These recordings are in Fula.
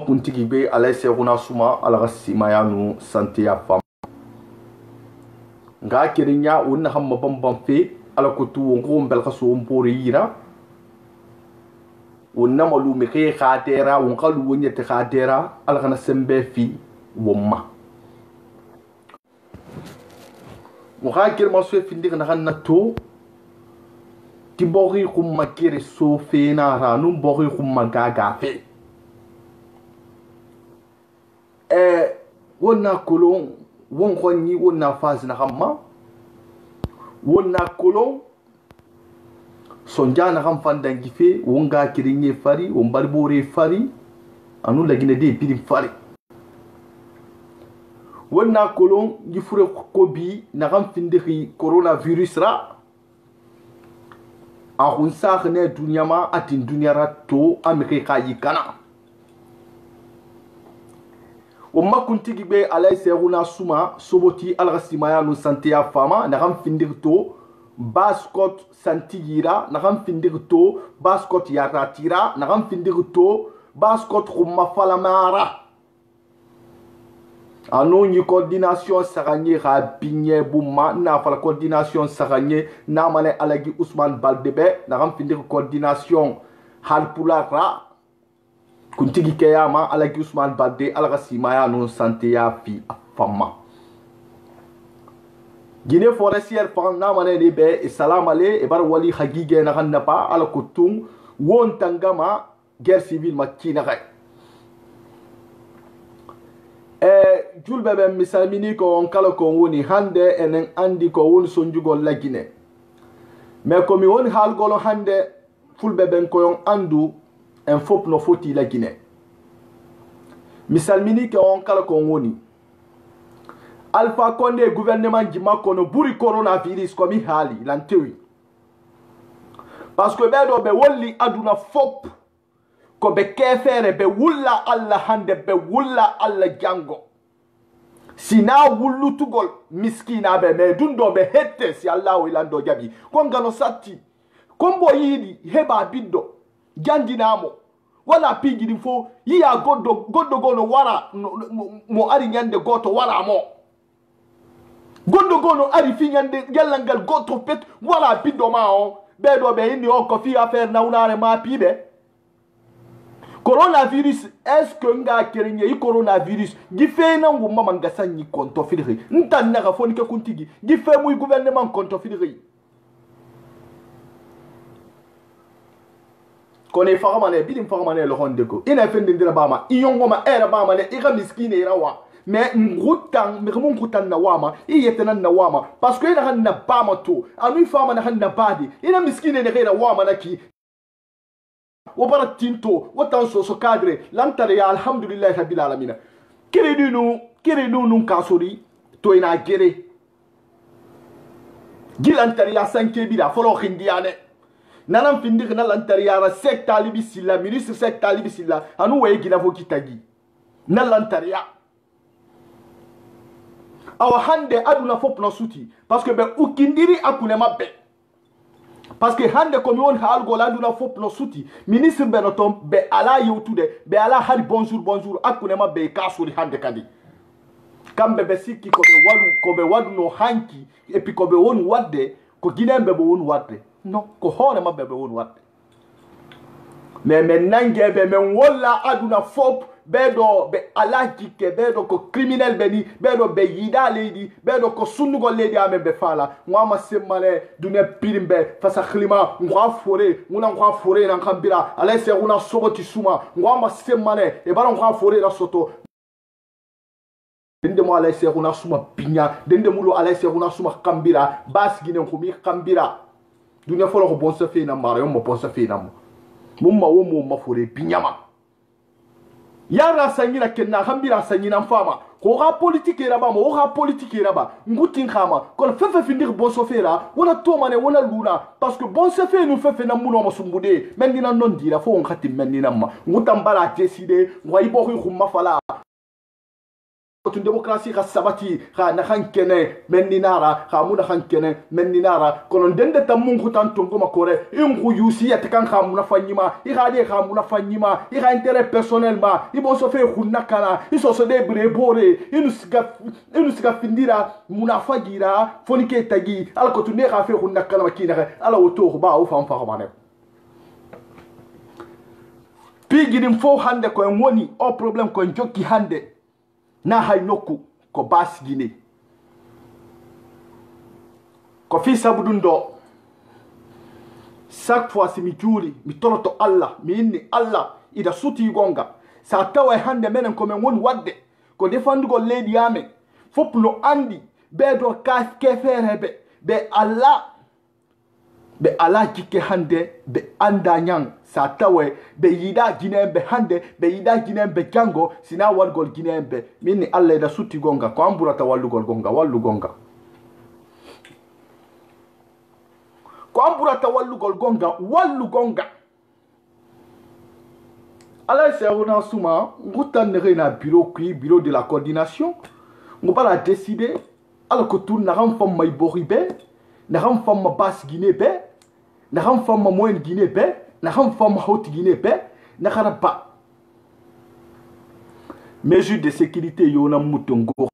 kuntigi be alay seguna suma alaga simaya nu sante ya fam nga kirinya wonna hamma bambam fe ala ko tu ngo mbel khaso mpori yira wonna malu me ke khatera won qalu wonya te khatera ala kana sembe fi womma mo khakir ma so fi ndik na kan to ti bori khumma kire so fe na ra nu bori khumma gaga fe wonna kolon won khonni wonna faz na hamma wonna kolon sonja na ham fandan gife wonga kirinye fari won barbore fari anu lagine de pidim fari wonna kolon gifure ko bi na ham findixi coronavirus ra a hun saxne dunyama atin dunyara to amike kayi kana wama kuntigi be alay seguna suma soboti algasimaya no santeya fama na ham findirto baskot santigira na ham findirto baskot yaratira na ham findirto baskot khumma falamara ano ni coordination saganye ha binye bumma na fala coordination saganye na mane alagi Ousmane Baldebe na ham findir coordination halpulara kuntigi keyama alagi Ousmane Balde alaga simaya no sante ya fi afama Guinée forestière fan na mane de be salam ale e bar wali hagige na ganna pa ala kutung won tangama guerre civile makina kay julbe be misalmini ko on kala ko woni hande enen andi ko woni sonjugo la Guinée mais comme woni hal golo hande fulbe ben ko yon andu un fop no foti la Guinée misalmini ke on kala ko woni Alpha Condé gouvernement jima kono buri coronavirus komi hali lantewi parce que be do be wolli aduna fop ko be kefere be wulla alla hande be wulla alla jango sina wullu tugol miskina be me dundo be hette si Allah wilando jabi ko ngano satti kombo yidi heba biddo jandinamo wala pigidi fo yiya goddo gono wara mo ari nyande goto wara mo goddo gono ari fi nyande gellangal goto pet wala biddo ma on be do be indi o ko fi affaire nawnare ma pibe coronavirus est-ce que nga kerenye i coronavirus gife na ngumma mangasa nyi konto fidiri ntanna ga foni ke kuntigi gife muy gouvernement konto fidiri kone fagamane bidim fagamane lo hondeko ina fendi ndira bama iyongo ma era bama le iga miskine irawa mais ngutan mi mun kutan na wama iyetena na wama parce que ina hanna bama to anu fama na hanna badi ina miskine ne gaira wama naki wabara tinto watan so cadre lantare ya alhamdulillah rabbil alamin kire nu kasori to ina gere gilantare ya sanke bida folo khindiane nanam findir na lantariara sek talibi silla ministre sek talibi silla anu waye gina fo kitagi na lantaria awa hande aduna fop na suti parce que be ukindiri akune mabbe parce que hande komi won hal go landuna fop no suti ministre be no tom be ala yutude be ala hari bonjour akune mabbe kasuri hande kadi kambe be sikki ko be wadu no hanki et puis ko be won wadde ko ginembe be won wadde non ko hore mabbe be won wadde mais nange be men wala aduna fop be do be alaki ke be do ko criminel be ni be do be yida lady be do ko sunnugo lady ame be fala ngama semale dune pirimbe fasa khlima ngwa fore na kambira ala se una soboti suma ngama semale e bara ngwa fore la soto dende mo ala se una suma pinya dende mulo ala se una suma kambira bas gine ko mi kambira dune folo ko bon se fe na mara yo mo bon se fe na mumma wo mo ma fore pinyama yara sanyina kenna hambira sanyina fama ko ga politique raba mo ga politique raba ngutin khama ko fefe findir bon sofera wala to mane wala luna parce que bon sofe nous fefe na muno mo sumbude menina non dira fo on khati menina ma ngutambala décider ngwa ibo khuma fala kotun démocratie ka sabati ka na kan kene meninara ka muna kan kene meninara kono dende tamun kutan tongo makore imku yusi ya tekan ka muna fanyima I ka de ka muna fanyima I ka intérêt personnel ma I bon so fe khunna kana I so so de brebore inu siga findira muna fagira fonike tagi ala kotun ne ka fe khunna kana makina ala woto ba o fam fa bane Pigidim fo hande ko woni o problem ko jokki hande na hay nokku ko bas Guinée ko fi sabudun do chaque fois si mi juri mi toroto Allah mi inni Allah ida suti gonga sa tawa hande menen ko men woni wadde ko defandugo leydi amen fop no andi be do ka keferebe be Allah jike hande be anda nyang sa tawe be yida Guinéen hande be yida Guinéen jango sina walgol Guinéen minni Allah da sutti gonga ko amburata wallugol gonga wallu gonga ko amburata wallugol gonga wallu gonga Allah seruna suma ngutan na bureau de la coordination ngubala décider ala ko tourne na ram fam may boribe na ram fam bas Guinée be na ram fam moyen Guinée be na ram fam haute Guinée be na kharaba mesure de sécurité yona mutongo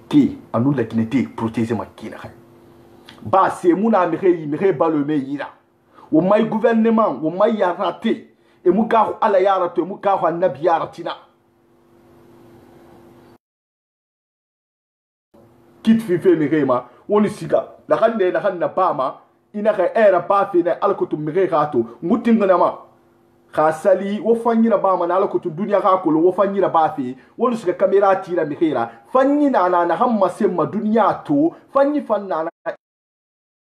ki anu la Guinée protéger ma kina ba c'est muna mi balo me yira o may gouvernement o may yarate e mu gahu ala yarate mu gahu annabi yaratina kit fi fe mi rema woni siga la hande na hanna bama ina ka era ba fi na alkutum mi gato mutingana ma khasali wo fanyira bama na alkutum dunya ka ko wo fanyira ba fi woni siga kamera tira mi khira fanyi na hamma semma dunya to fanyi fanna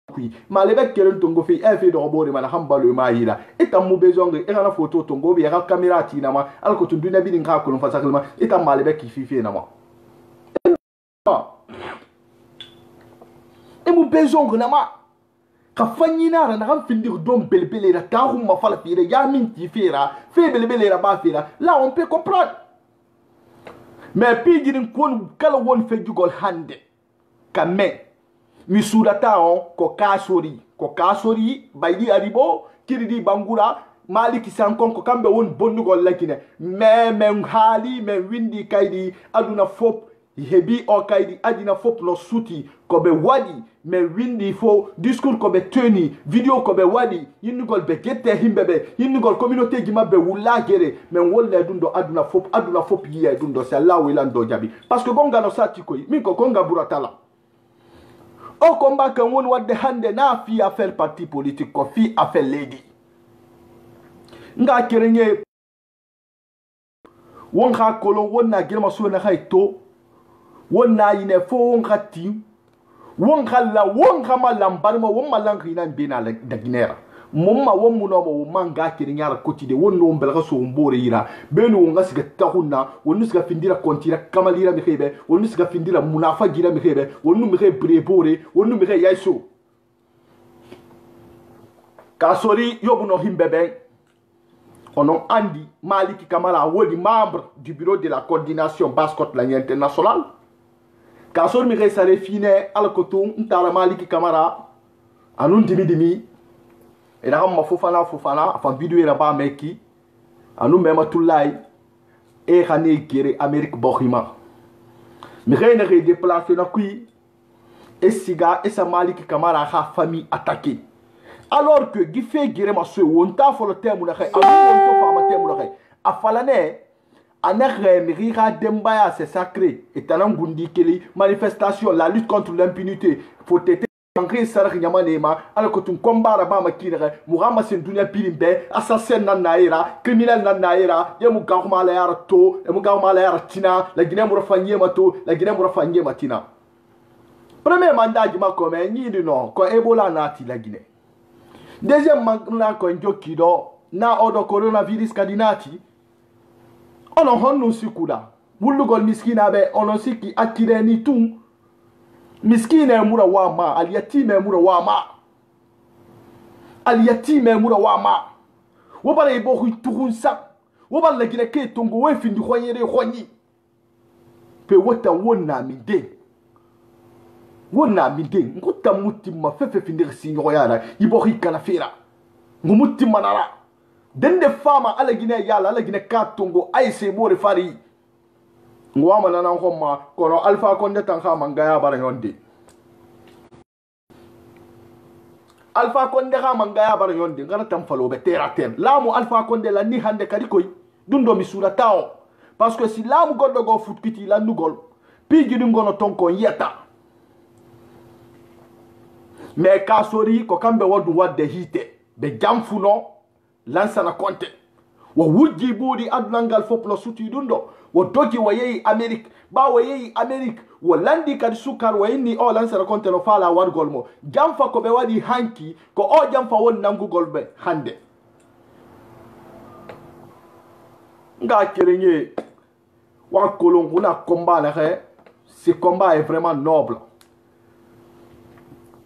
kui malebe kelen tongo fi efe do bore mana hambalo mahira etam mu bezonge e kana photo tongo bi ka kamera tina ma alkutum dunya bi ka ko fasaklma etam malebe ki fi na ma emu bezong na ma ka fanyina na kan findir dom belbele ra ta hum ma fala fira ya min ti fira fe belbele ra ba fira là on peut comprendre mais puis girin kon kala won fe jugol hande kame mi sudata on ko kasori baydi aribo kiridi bangura maliki sankon ko kambe won bonnugol lakine mais men hali men windi kaydi aduna fop hebi o kaydi adina fop no suti ko be wadi me windi fo discours ko be teni video ko be wadi yinnugol be gette himbebe yinnugol communauté gi mabbe wula gere men wolle dundo aduna fop yiya dundo c'est Allah wilan do jabi parce que gonga no sati koy min ko gonga buratala o combat kan won wadde hande na fi affaire parti politique ko fi affaire lady nga kerenye won kha kolon won na girma so na hayto won na yine fo won khati won khalla won khama lambarma won malangi nan bina da ginera momma won muno mo manga kiri nyara kotide won no mbelga so mbore yira beno nga siga tahunna won siga findira kontira kamalira mi khebe won siga findira munafa gira mi khebe won mi khebe brebore won mi khebe yaiso kasori yobuno himbebe onon andi Maliki Kamara wodi membre du bureau de la coordination Basse-Côte internationale kasor mi khebe sare fine alkotum ntara Maliki Kamara anun dimi et là on fofana enfin vidéo là bas meki anu mema tulay e khane gere Amérique bokhima mi khayna khay déplacer na kui et siga et sa Maliki Kamara ha famille attaquée alors que gi fait gere ma so wonta fo le temu na khay anu wonto fa ma temu na khay afalane anakhe mi rira dembaya c'est sacré et tanan gundi keli manifestation la lutte contre l'impunité faut être Angri sarak nyamanema ala ko tun kombara ba makira muhammad sen dunya pilimbe assassin nan naira criminel nan naira yemu gawma la yara to yemu gawma la yara tina la gine mu rafanye mato la gine mu rafanye matina premier mandat ma ko me ni di no ko ebola nati la gine deuxième mandat ko njokido na odo coronavirus kadinati ono honno sikuda wulugol miskina be ono siki akire ni tun miskina mura wama aliyatime mura wama wobala ibo tuhunsa wobala gine ke tongo we findi khoyere khonyi pe wota wona mi de wona mi de nguta mutima fefe finir sinyo yara ibori kana fira ngumutima nara dende fama ala gine yala ala gine katungo ay se bore fari ngwama nana ngoma kono Alpha Condé tanka mangaya bara yonde Alpha Condé ka mangaya bara yonde ngana tam falo be terre terre lamu Alpha Condé la ni hande kadi koy dundo mi sura tao parce que si lamu goddo go futkiti la nugol piji dum gono tonko yeta mais ka sori ko kambe wadu wadde hite be jamfuno lansana konte wo wujji budi adnangal foplo suti dundo wo doki wo yeyi Amerique ba wo yeyi Amerique wo landi kadi sukar wo inni o lansana konte no fala wargol mo jamfa ko be wadi hanki ko o jamfa won nangugol be hande nga kerenye wa kolonguna combat la ce combat est vraiment noble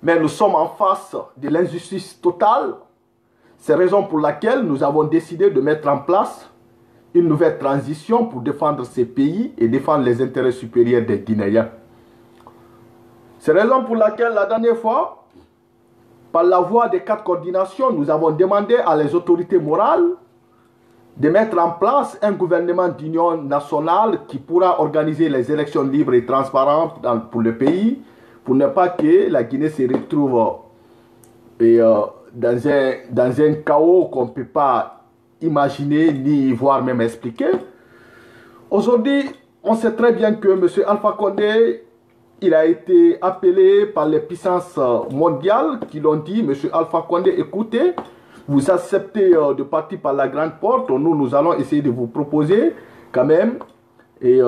mais nous sommes en face de l'injustice totale. C'est la raison pour laquelle nous avons décidé de mettre en place une nouvelle transition pour défendre ces pays et défendre les intérêts supérieurs des Guinéens. C'est la raison pour laquelle la dernière fois, par la voie des 4 coordinations, nous avons demandé à les autorités morales de mettre en place un gouvernement d'union nationale qui pourra organiser les élections libres et transparentes pour le pays, pour ne pas que la Guinée se retrouve dans un chaos qu'on ne peut pas imaginer ni voir même expliquer. Aujourd'hui, on sait très bien que M. Alpha Condé, il a été appelé par les puissances mondiales qui l'ont dit, M. Alpha Condé, écoutez, vous acceptez de partir par la grande porte, nous allons essayer de vous proposer quand même, et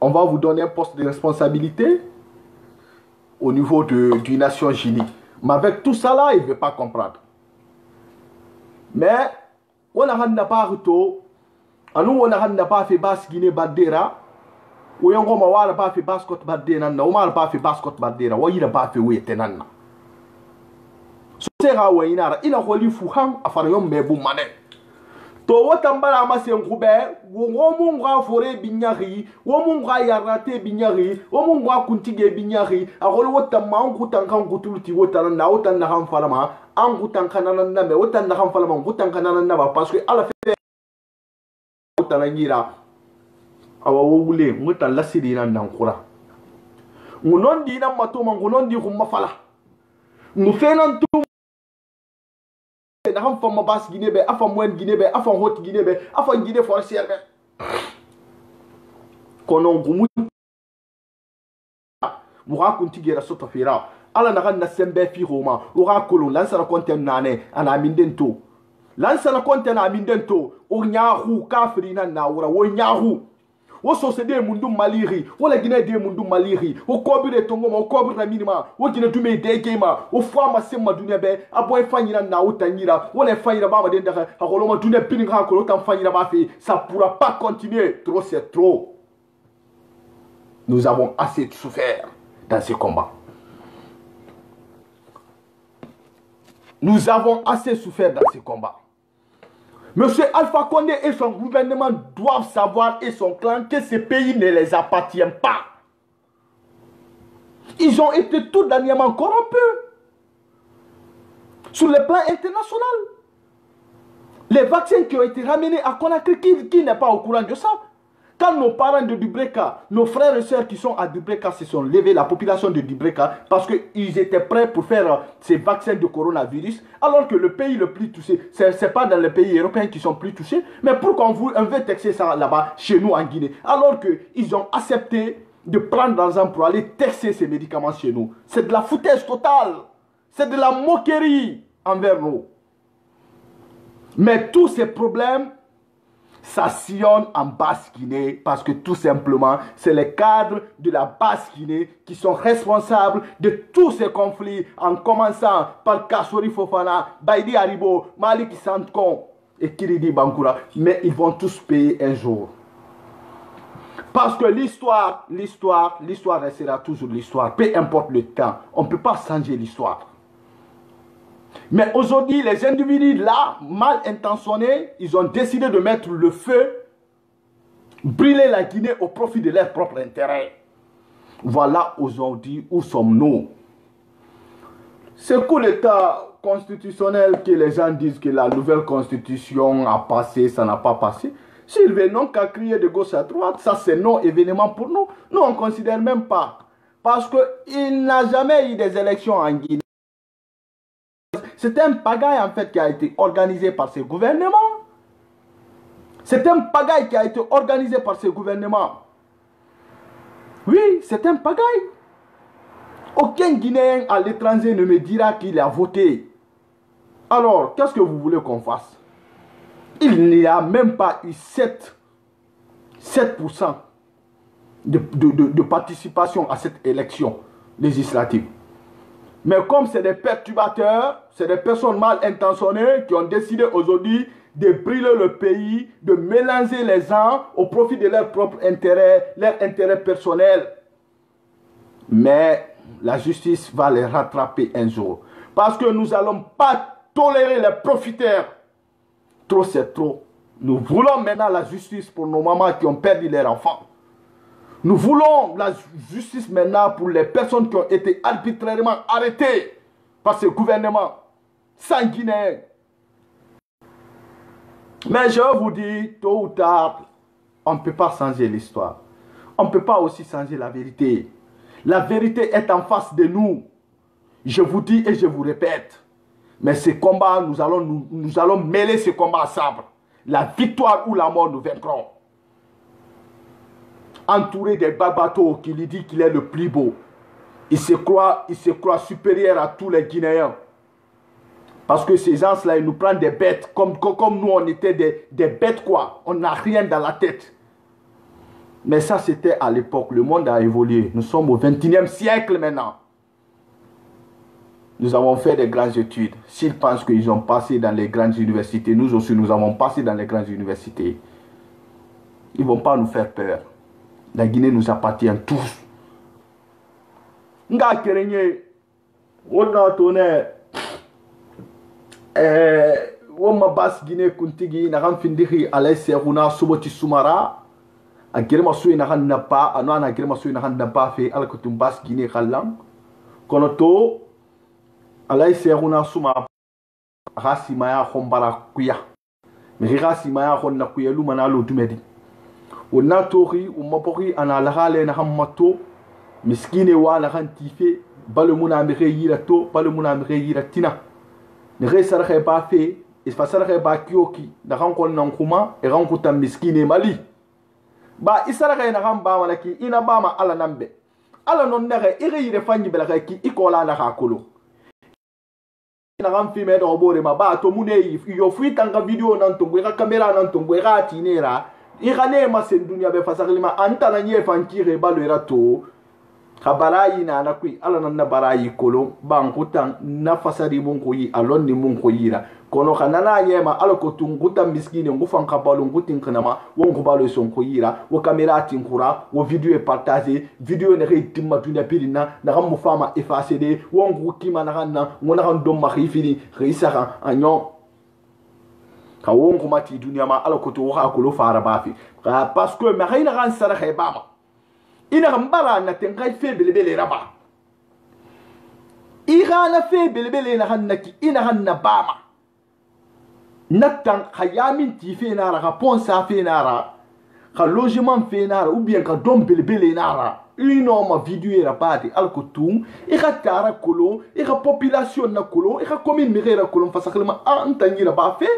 on va vous donner un poste de responsabilité au niveau du Nations Unies. Mais avec tout ça là, il ne veut pas comprendre. Mais, on n'a pas fait basse Guinée Badera, ou on n'a pas fait basse Côte Badera, on n'a pas fait basse Côte Badera, ou il n'a pas fait Ouétenana. Sera Ouénara, il a fallu Fouham à faire un mebou mané. To wotambala amase ngube womunga fore binyari womunga yarate binyari womunga kuntige binyari agolo wotamma ngutanka ngutuluti wotana wotana ham falama angutanka nanana me wotana ham falama ngutanka nanana ba parce que ala fe wotana ngira awa wule ngutan lasiri nan nankura ngunon di na matoma ngunon di humma fala ngufenan tu na ham fama bas Guinée be afa moyen Guinée be afa haute Guinée be afa Guinée forestière be kono ngumu muha kuntigera soto fira ala na na sembe fi roma ora kolo lansara konten nane ana mindento lansara konten na mindento o nyahu kafri na naura wo nyahu wo sosede mundu maliri wo la Guinée de mundu maliri wo kobire tongo mo kobire minima wo Guinée dume de gema wo fama sema dunia be aboy fanyira na utanyira wo le fanyira baba de ndaka akoloma dunia pininga ko tan fanyira ba fi ça pourra pas continuer trop c'est trop. Nous avons assez souffert dans ce combat. Nous avons assez souffert dans ce combat. Monsieur Alpha Condé et son gouvernement doivent savoir, et son clan, que ce pays ne les appartient pas. Ils ont été tout dernièrement corrompus sur le plan international. Les vaccins qui ont été ramenés à Conakry, qui n'est pas au courant de ça? Quand nos parents de Dubreka, nos frères et sœurs qui sont à Dubreka se sont levés, la population de Dubreka, parce qu'ils étaient prêts pour faire ces vaccins de coronavirus, alors que le pays le plus touché, ce n'est pas dans les pays européens qui sont plus touchés, mais pourquoi on veut taxer ça là-bas, chez nous en Guinée, alors qu'ils ont accepté de prendre l'argent pour aller taxer ces médicaments chez nous. C'est de la foutaise totale, c'est de la moquerie envers nous. Mais tous ces problèmes, ça sillonne en Basse-Guinée parce que tout simplement, c'est les cadres de la Basse-Guinée qui sont responsables de tous ces conflits, en commençant par Kassori Fofana, Baïdi Haribo, Malik Santkon et Kiridi Bankoura. Mais ils vont tous payer un jour. Parce que l'histoire restera toujours l'histoire, peu importe le temps. On ne peut pas changer l'histoire. Mais aujourd'hui, les individus là, mal intentionnés, ils ont décidé de mettre le feu brûler la Guinée au profit de leur propre intérêt. Voilà aujourd'hui où sommes-nous. Ce coup d'État constitutionnel que les gens disent que la nouvelle constitution a passé, ça n'a pas passé. S'ils n'ont qu'à crier de gauche à droite, ça c'est non-événement pour nous. Nous, on ne considère même pas. Parce qu'il n'a jamais eu des élections en Guinée. C'est un pagaille en fait qui a été organisé par ces gouvernements. C'est un pagaille qui a été organisé par ces gouvernements. Oui, c'est un pagaille. Aucun Guinéen à l'étranger ne me dira qu'il a voté. Alors, qu'est-ce que vous voulez qu'on fasse? Il n'y a même pas eu 7% de participation à cette élection législative. Mais comme c'est des perturbateurs, c'est des personnes mal intentionnées qui ont décidé aujourd'hui de brûler le pays, de mélanger les gens au profit de leur propre intérêt, leur intérêt personnel. Mais la justice va les rattraper un jour. Parce que nous n'allons pas tolérer les profiteurs. Trop c'est trop. Nous voulons maintenant la justice pour nos mamans qui ont perdu leurs enfants. Nous voulons la justice maintenant pour les personnes qui ont été arbitrairement arrêtées par ce gouvernement sanguinaire. Mais je vous dis, tôt ou tard, on ne peut pas changer l'histoire. On ne peut pas aussi changer la vérité. La vérité est en face de nous. Je vous dis et je vous répète. Mais ce combat, nous allons mêler ce combat à sabre. La victoire ou la mort, nous vaincrons. Entouré des bateaux qui lui dit qu'il est le plus beau. Il se croit supérieur à tous les Guinéens. Parce que ces gens-là, ils nous prennent des bêtes. Comme nous, on était des bêtes, quoi. On n'a rien dans la tête. Mais ça, c'était à l'époque. Le monde a évolué. Nous sommes au XXIe siècle maintenant. Nous avons fait des grandes études. S'ils pensent qu'ils ont passé dans les grandes universités, nous aussi, nous avons passé dans les grandes universités. Ils ne vont pas nous faire peur. La Guinée nous appartient tous. Nga kerenye, on a tourné, on m'a bas Guinée kuntigi, n'a rien fini à l'essai, on a soboti sumara, a girma sui n'a rien n'a pas, a non a girma sui n'a rien n'a pas fait, à la coutume bas Guinée kalam, konoto, à l'essai, on a suma, rasimaya hombara kuya, mais rasimaya honna kuya lumana l'autumedi. On a tori, on m'a pris en alale na hamato, miskine wa na hantife, balumuna amire yirato, balumuna amire yiratina. Ne resarre pas fait, et fasarre pas kioki, na rankon nankuma, et rankuta miskine mali. Ba isarre na hamba manaki, inabama ala nambe. Ala non nere, ire yire fanyi belaki, ikola na hakolo. Na ramfi me do bore ma ba to mune yo fuitanga video nan to bwera camera nan to bwera tinera. Irane ma sen dunia be fasaklima anta na nye fankire balo erato kabarayi na nakui ala na barayi kolo bankutan na fasari munko yi alon ni munko yira kono kanana yema ala ko tunguta miskini ngufan kabalo ngutin kanama wonko balo sonko yira wo kamera tinkura wo video partager video ne reitimma dunia pirina na gamu fama effacer de wonko kima na ganna ngona kan dom ma khifini reisaka anyo kawon kuma ti duniya ma ala koto wa ko lo fara bafi parce que ma hayna ran sara khaybama ina gambara na tengai fe belebele raba igana fe belebele na hannaki ina hanna bama natan khayamin ti fe nara ka ponsa fe nara ka logement fe nara ou bien ka dom belebele nara ino ma video rabati alkotum ika tara kolo ika population na kolo ika commune mirera kolo fasaklima antanyira ba fe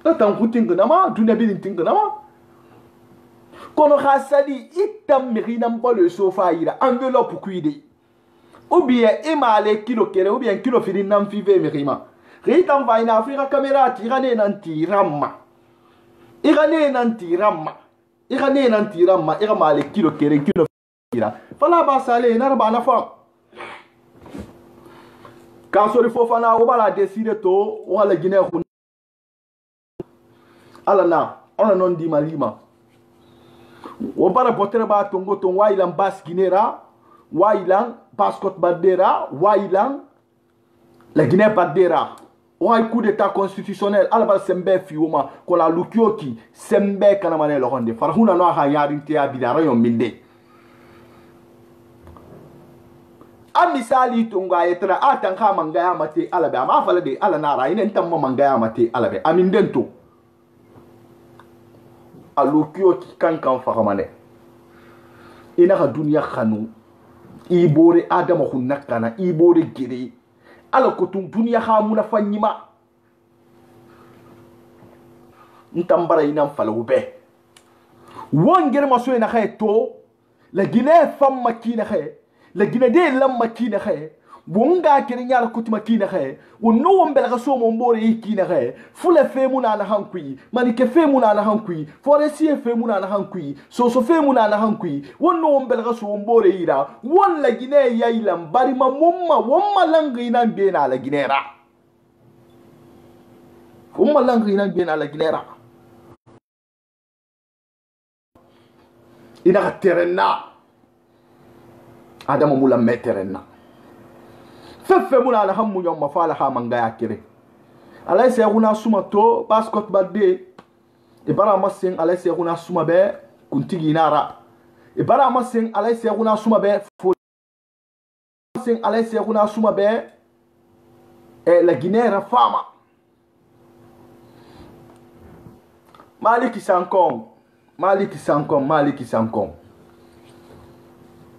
atan kutinga nama dunia bilin tinga nama kono khasadi itam mirina mbolo sofa ira enveloppe kuide ou bien emale kilo kere ou bien kilo fini nam five mirima ritam va ina afrika camera tirane nanti ramma irane nanti ramma irane nanti ramma iramale kilo kere kilo ira fala ba sale narba nafa kasori fofana o bala décider to wala Guinée alana ona non di malima o bara potere ba tongo ton wailan bas Guinera wailan passport bandera wailan la Guinée bandera o ay coup d'état constitutionnel alba sembe fiuma ko la lukioki sembe kana mane lo honde farhuna no ha yarinti abidara yo minde a misali tunga yetra atan ka mangaya mate alabe ama fala de ala na ra inen tamma mangaya mate alabe amin dento alukioki kan fakamane ina ka dunya khanu ibore adama hunakana ibore giri ala ko tun dunya ha muna fanyima ntambara ina falube wongere maso ina khay to la Guinée fam makina khay la Guinée de lam makina khay wonga kiri nyala kutima kina khay wonno wombela ka so mo mbore kina khay fule fe muna na hankui manike fe muna na hankui forestier fe muna na hankui so fe muna na hankui wonno wombela ka so mbore ira won la Guinée ya ilam bari ma womma langi nan be na la Guinée ra womma langi nan be na la Guinée ra ina ka terena adama mula meterena fefe muna na hammu nyom mafala ha mangaya kire alay se guna suma to bascot badde e bara masin alay se guna suma be kuntigi nara e bara masin alay se guna suma be fo masin alay se guna suma be e la Guinée ra fama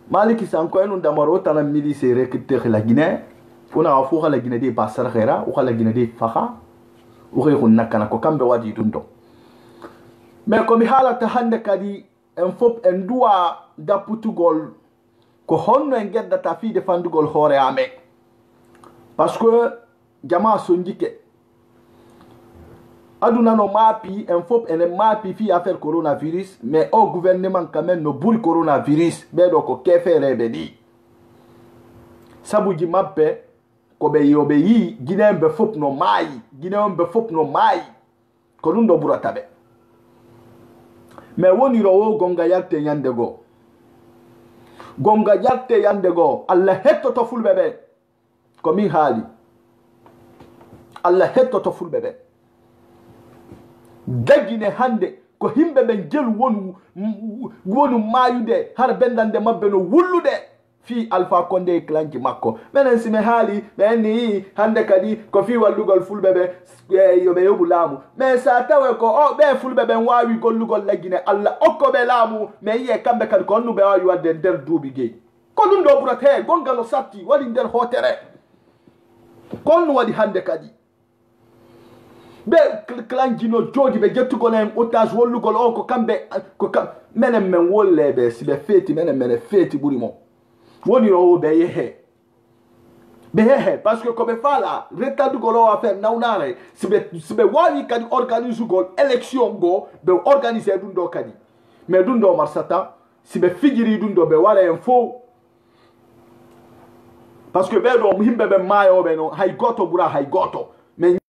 Maliki Sankom enu damaro tana milice rekite la Guinée fona afuha la Guinée de basar khera ou la Guinée de fakha ou khuna kana ko kambe wadi dundo mais comme halata hande kadi en fop en doa da Portugal ko honno en gedda ta fi de fandugol hore ame parce que jama sonjike aduna no mapi en fop en mapi fi affaire coronavirus mais au gouvernement quand même no buri coronavirus be do ko kefere be di sabuji mappe ko be yobe yi Guinée be fop no mai ko dum do burata be mais woni ro gonga yatte yandego Allah hetto to fulbe be ko mi haali Allah hetto to fulbe be dagine hande ko himbe ben jelu wonu mayude har bendande mabbe no wullude fi Alpha Condé clanki makko menen sime haali beni hande kadi ko fi wallugol fulbe be yobe yobu laamu mais sa tawe ko o be fulbe ben wawi gollugol lagine Allah okko be laamu mais ye kambe kadi ko onnu be wawi wadde der duubi gey ko dum do burate gonga no satti wadi der hotere ko no wadi hande kadi be klangino joji be jettu ko nem otage wollugol o ko kambe ko menen men wolle be sibe feti menen feti burimo woni o be yehe parce que comme fala retadu golo affaire nawnare sibe wani kadi organise gol élection go be organiser dundo kadi mais dundo marsata sibe figiri dundo be wala en fo parce que be do himbe be mayo be no hay goto bura hay goto mais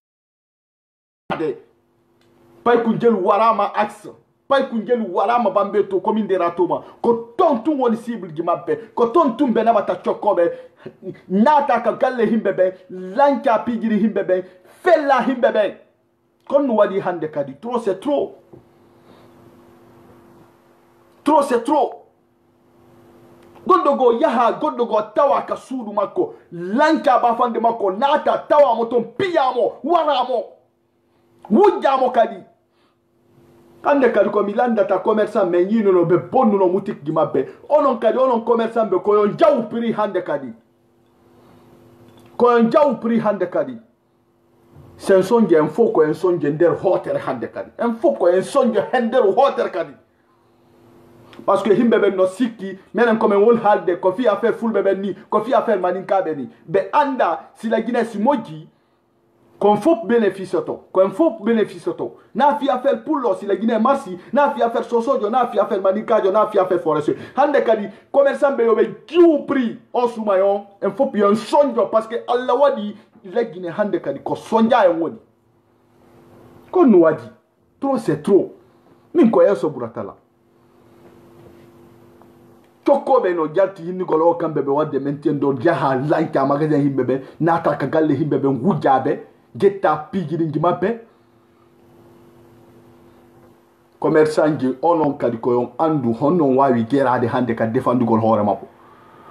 pay kunjel warama axe pay kunjel warama bambeto commune de Ratoma ko tontu woni cible gi mabbe ko tontu be na bata chokobe nata ka galle himbe be lanka pigiri himbe be fella himbe be kon wadi hande kadi trop c'est trop goddogo yaha goddogo tawa ka sudu makko lanka ba fande makko nata tawa moton piyamo waramo wujjamo kadi ande kadi ko milanda ta commerçant men yino no be bonnu no boutique gi mabbe onon kadi onon commerçant be ko yon jaw prix hande kadi sen sonje en fo ko en sonje der hotel hande kadi en fo ko en sonje hender hotel kadi parce que himbe ben no sikki menen comme wol halde ko fi affaire fulbe ben ni ko fi affaire maninka be ni be anda si la Guinée si moji qu'on faut bénéfice to na fi affaire pullo si la Guinée marsi na fi affaire sosojo na fi affaire manikajo na fi affaire forestier hande kadi commerçant be yobe kiu prix o sumayon en faut bien sonjo parce que Allah wadi la Guinée hande kadi ko sonja en wodi ko no wadi trop c'est trop min ko yeso buratala toko be no jalti hinni golo kambe be wadde menten do jaha lanka magasin himbe be nata ka galle himbe be wujabe Geta pigiri ngimabe. Commerçant qui onon kadikoyon andu honon wawi gerade hande ka défendu gol hore mako.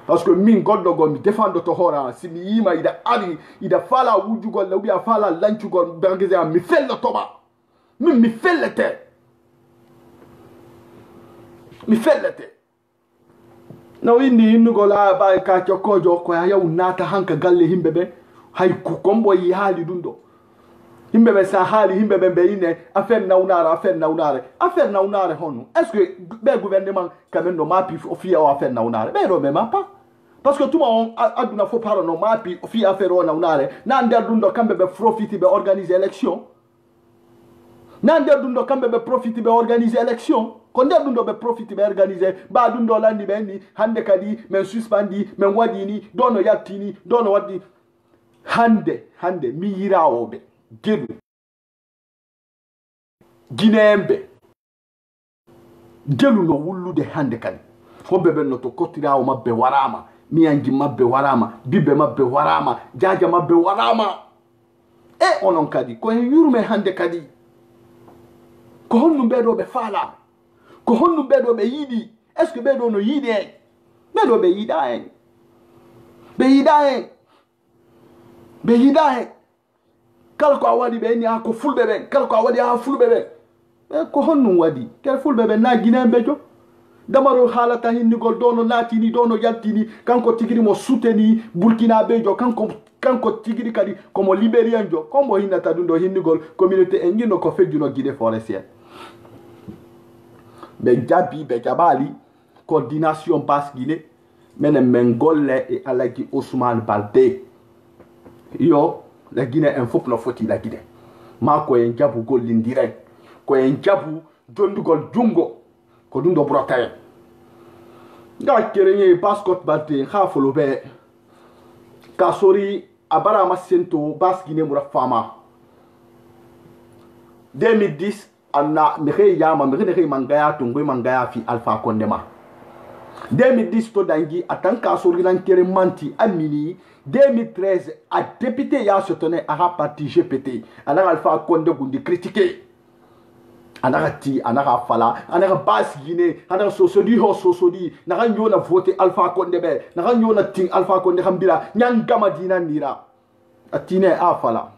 Parce que min goddo go mi défendre to hora si mi yima ida ari ida fala wujugol la ubiya fala lancugol bergeze mi felle toba. Mi fellete. Mi fellete. Na windi innugo la ba ka kojo ko ya nata hanka galle himbe be hay ku kombo yi hali dundo himbe be sa hali himbe be be ine affaire naunare honu est-ce que be gouvernement quand même no mapi ofia o affaire naunare be do même pas parce que tout monde aduna fo paro no mapi ofia affaire o naunare na nder dundo kambe be profiti be organiser élection na nder dundo kambe be profiti be organiser élection ko nder dundo be profiti be organiser ba dundo landi be ni hande kadi men suspendi men wadini dono yattini dono wadi hande mi yirawobe gedu ginembe gelu no wullude hande kadi fobbe ben no to kotirawo mabbe warama miyangi mabbe warama bibbe mabbe warama jaja mabbe warama e onon kadi ko en yurme hande kadi ko honnu bedo be fala ko honnu bedo be yidi est ce que bedo no yidi en bedo be yida en be yida en kala ko wadi be ni ko fulbe be kala ko wadi ha fulbe be ko honnu wadi kel fulbe be na ginembe jo damaro halata hindigol dono latini dono yaltini kanko tigiri mo souteni Burkina Bejo kanko tigiri kadi comme libérien jo comme hinata dundo hindigol communauté engino ko fejjuno guide forestière be jabi be jabali coordination basse Guinée menen mengolle e alagi Ousmane Baldé yo la Guinée un fop no foti la Guinée ma ko en jabu gollindire ko en jabu jondugol jungo ko dundo brotaye ga kerenye passport Baldé khafolo be kasori abara masento bas Guinée mura fama 2010 anna mekhe yama mekhe mangaya tungwe mangaya fi Alpha Condé ma 2010 to dangi atanka sori nan kere manti amini 2013 a député ya se tenait à parti GPT ana Alpha Condé gundi critiquer ana ti ana fala ana bas Guinée ana sosodi na nyona voter Alpha Condé be na nyona ting Alpha Condé khambira nyangama dina nira atine afala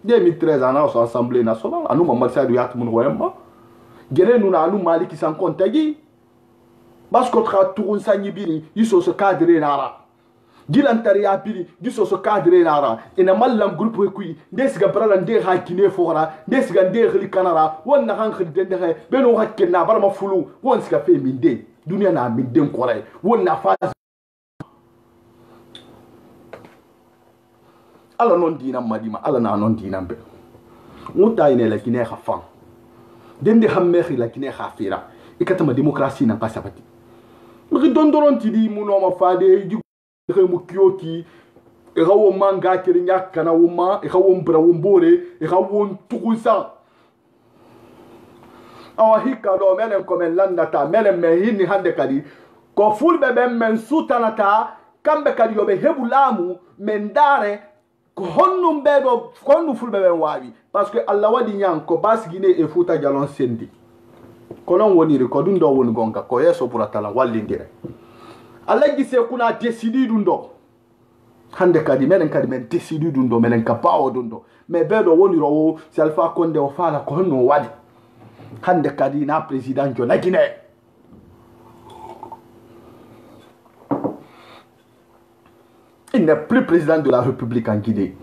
2013 ana so assemblée nationale anu Mamadou Sadou yatmun hoyamba gere nuna anu maliki san kontagi basko tra turun sanyibini yiso so cadre nara gilantariya biri yiso so cadre nara ina mallam groupe kuyi ndesiga brala nde ha Guinée fora ndesiga nde khli kanara wonna han khli dende he beno hakke na barama fulu won siga fe minde dunia na minde kore wonna fa ala non dina madima ala na non dina be muta ine la Guinée khafan dende hamme la Guinée khafira ikatama démocratie na pasapati mi dondoron ti di muno ma fade ji mu kiyoti e rawo manga kiri nyaka na wuma e rawo mbra wombore e rawo tukunsa awa hika do menen komen landata menen me hinni hande kadi ko fulbe be men sutanata kambe kadi yobe hebulamu men dare ko honnu bedo konnu fulbe be wawi parce que Allah wadi nyanko bas Guinée e futa jalon sendi konon woni recording do woni gonga ko yeso pour atala wallindire Allah gise kuna décider dundo hande kadi menen décider dundo menen ka bawo dundo mais bedo woni ro si Alpha Condé o fala ko honno wadi hande kadi na président jo la Guinée il n'est plus président de la République en Guinée.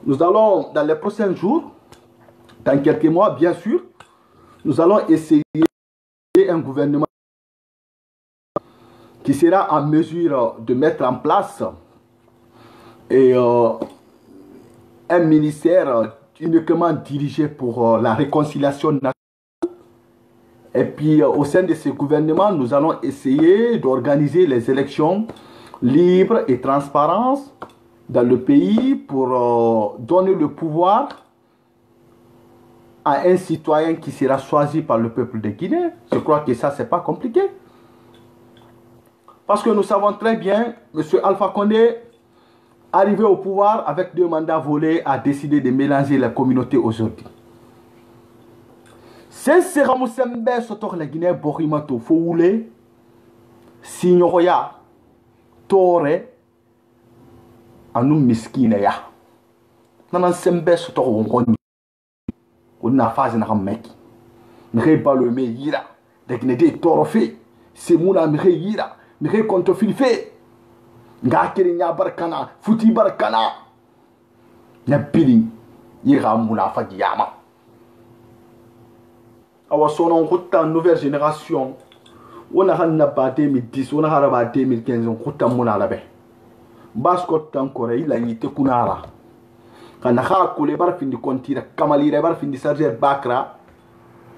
Nous allons dans les prochains jours, dans quelques mois bien sûr, nous allons essayer un gouvernement qui sera en mesure de mettre en place un ministère uniquement dirigé pour la réconciliation nationale. Et puis au sein de ce gouvernement, nous allons essayer d'organiser les élections libres et transparentes dans le pays pour donner le pouvoir à un citoyen qui sera choisi par le peuple de Guinée. Je crois que ça, c'est pas compliqué. Parce que nous savons très bien, M. Alpha Condé arrivé au pouvoir avec 2 mandats volés, a décidé de mélanger la communauté aujourd'hui. C'est Seramusembe sotor la Guinée Borimato Foule, Signoria, Tore, Anum Miskineya. Nanan Sembe sotor Wongoni. On a phase na meki. Mire pas le me yira. De Guinée de Torofe. C'est mon amire yira. Mire contre Filfe. Ngakiri nya barkana. Futi barkana. Nya pili. Yira mouna fagiyama. Awa sonon route nouvelle génération. On a pas 2010, on a pas 2015, on route mouna labe. Baskot encore il a yité kunara. Quand on a bar fin de compte, kamali bar fin de charger bakra.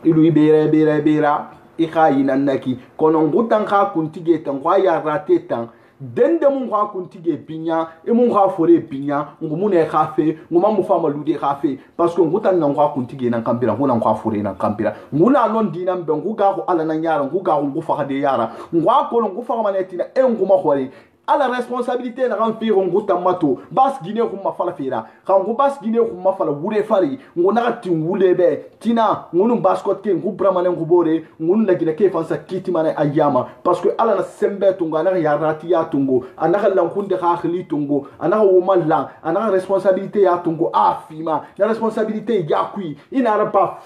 Ilu bera. Ika inanaki. Quand on route en ka kuntige tan, ya raté tan. Dende mon kwa kuntige pinya et mon kwa foré pinya ngumune khafe nguma mufama lude khafe parce que nguta na kwa kuntige na kambira nguna kwa foré na kambira nguna non dina mbe nguga ko ala na nyara nguga ko ngufa de yara ngwa ko ngufa manetina e nguma khore à la responsabilité na ramfir nguta mato bas Guinée ko mafala fira kan ngu bas Guinée ko mafala wure fari ngona ti wule be tina ngunu baskot ke ngu bramane ngu bore ngunu la Guinée ke fansa kiti mane ayama parce que ala na sembe tunga na ya rati ya tungo anaka lankunde khali tungo anaka womalla anaka responsabilité ya tungo afima na responsabilité ya kui inara ba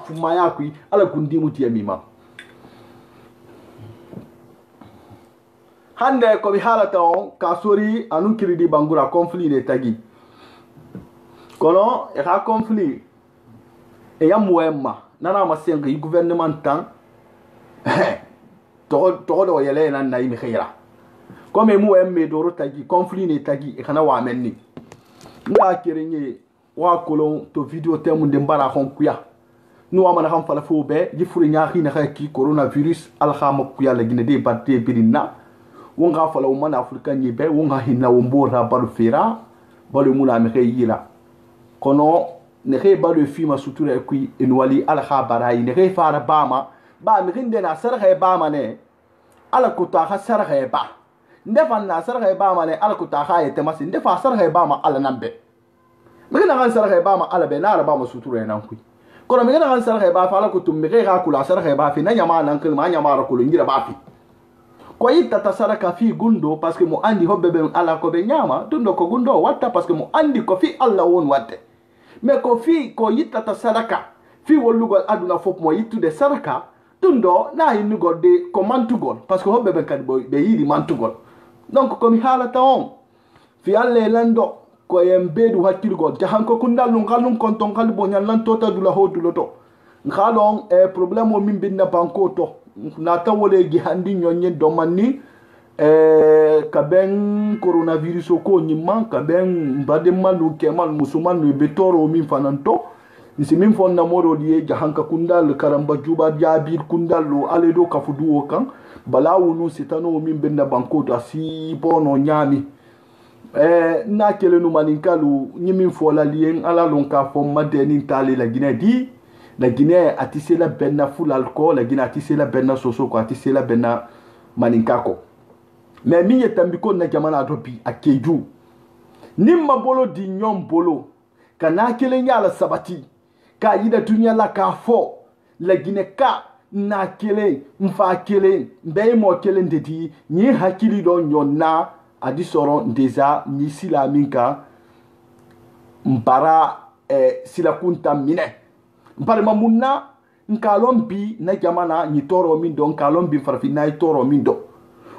fuma ya kui ala kundi muti mima hande ko bi halata on ka sori anu kiridi bangura conflit ne tagi kono e ka conflit e ya muemma nana ma senga yi gouvernement tan to do yele nan na yimi khira comme muemme do ro tagi conflit ne tagi e kana wa menni nga kirenye wa kolon to video temu de mbara khon kuya nu wa mana kham fala fo be ji furi nyaahi na ki coronavirus al khama kuya la gine de batte birina wonga fala umana afrika nyebe wonga hinna wombora balu fera balu mula me yila kono ne re balu fima sutura kui enwali ala khabara ne re fara bama ba mi rinde na sarhe bama ne ala kuta ha sarhe ba ndefa na sarhe bama ne ala kuta ha yete masi ndefa sarhe bama ala nambe mi na kan sarhe bama ala be na ala bama sutura nan kui kono mi na kan sarhe ba fala kutum mi re ga kula sarhe ba fi na nyama nan kulma nyama ra kulu ngira ba fi kwa ita tasaraka fi gundo parce que mo andi hobbe be ala ko be nyama dundo ko gundo watta parce que mo andi ko fi alla won watte mais ko fi ko ita tasaraka fi wolugol aduna fop mo yitu de saraka dundo na hinugol de ko mantugol parce que hobbe be kad be yidi mantugol donc ko mi halata on fi alle lando ko yembedu hakkilgol jahanko kundallu ngalun konton kalbo nyalan tota dula hoduloto ngalon e problème o min binna banko to nata wole gi handi nyonye domani kaben coronavirus ko nyimman kaben mbade malu kemal musuman no betoro min fananto nisi min fonna moro die jahanka kundal karamba juba jabir kundallo aledo kafudu kan balawunu sitano min benna banko to asi bono nyami na kele no maninkalu nyimin fola lien ala lonka fo madeni tali la Guinée di la Guinée a tissé la benna full alcool, la Guinée a tissé la benna soso, a tissé la benna maninkako. Mais mi yetambiko na jamana adopi a keju. Nimma bolo di nyom bolo. Kana kele nya la sabati. Ka yida dunya la ka fo. La Guinée ka na kele mfa kele mbe mo kele ndedi ni hakili do nyonna adi soron déjà ni sila minka mbara sila kunta mine. Mparema munna nkalon bi na jamana ni toro min do nkalon bi farfi na toro min do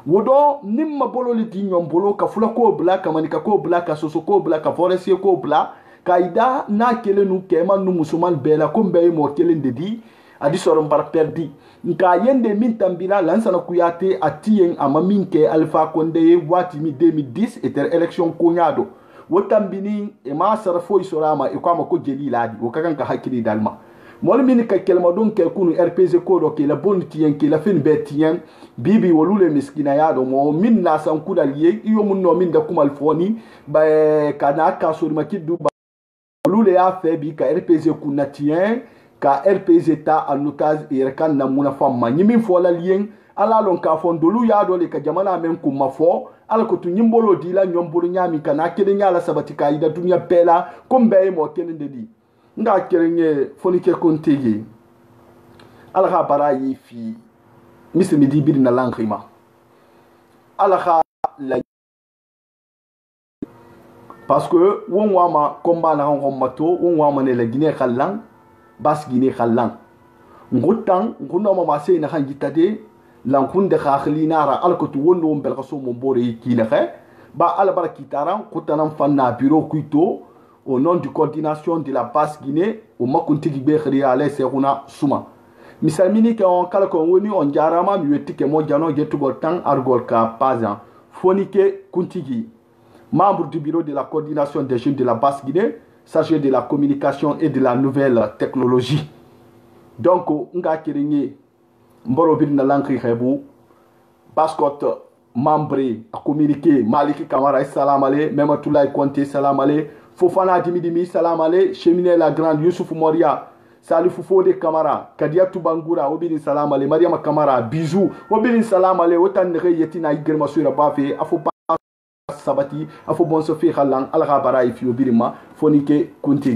wodo nimma bolo li di nyom bolo ka fula ko bla ka manika ko bla ka soso ko bla ka forestier ko bla ka ida na kele nu kema nu musulman bela ko mbe mo kele ndedi adi soro mbar perdi nka yende min tambila lansana kuyate atien amaminke alpha konde wati mi 2010 eter election konyado wotambini e ma sarfo isorama e kwama ko jeli ladi o kakanka hakili dalma mol min ka kelma don kel kunu rpg ko do ke la bon tien ke la fin betien bibi wolule miskina ya do mo min na san kudal ye iyo mun no min da kumal foni ba kana ka sur makiddu ba wolule ya fe bi ka rpg kunna tien ka rpg ta anukaz irkan na muna famma nyimin fola lien ala lon ka fon dolu ya dole ka jamana men ku mafo ala ko tu nyimbolo di la nyombolo nyami kana kede nyala sabati ka ida dunya bela ko mbe mo kenen de di nda kerenye fonike kontege ala ka bara yi fi misimi di bidina lankhima ala ka la parce que won wama combat na on mato won wama ne la Guinée khallan bas Guinée khallan ngutan nguno mama sey na khangita de lankun de khakhli nara alkotu wondo mbel kaso mo bore ki na khe ba ala barakitaran kutanam fanna bureau kuito au nom de coordination de la base Guinée au makunti be khri ale seruna suma misalmini ke on kala ko woni on jarama mi wetti ke mo jano getugo tan argol ka pazan fonike kuntigi membre du bureau de la coordination des jeunes de la base Guinée, chargé de la communication et de la nouvelle technologie. Donc, nga kiringi mboro bin na lankri khebu bascot membre a communiqué Maliki Kamara salam ale Mematoulaye Konté salam ale Fofana Dimi salam ale Chemine la grande Youssouf Moria Salifou Fode Kamara Kadiatou Bangoura obini salam ale Mariama Kamara bisous obini salam ale otan ne yetina igrema sura bafe afo sabati afo bon so fi khalang ala bara ifi obirima fonike kuntigi